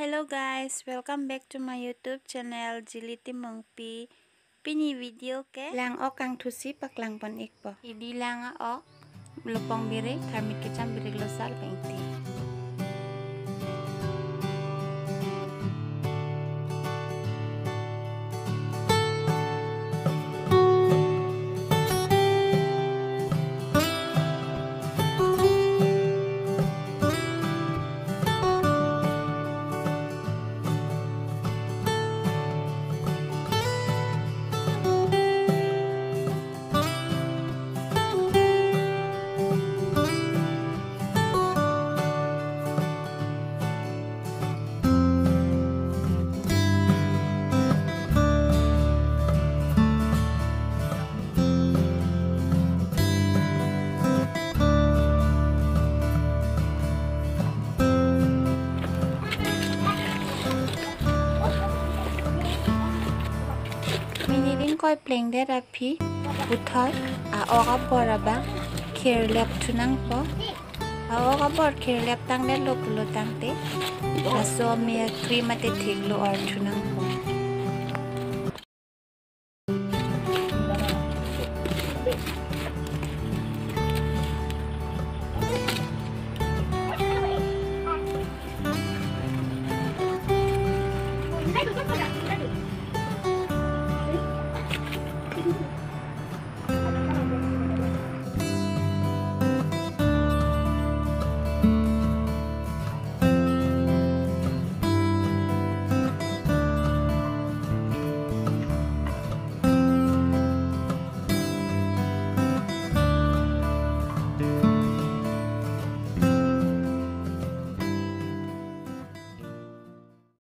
Hello guys, welcome back to my YouTube channel Jiliti Mengpi. Pini video ke? Lang ok kang thusi pak lang pan ik po. Idi langa ok lupong birik kami kecam birik losal pengti. Minirin koi pleng de rapi uthoi a oga boraba kherlep thunang po. A oga bor kherlep tang de lo tang te. Aso me krima te thiglo or thunang po.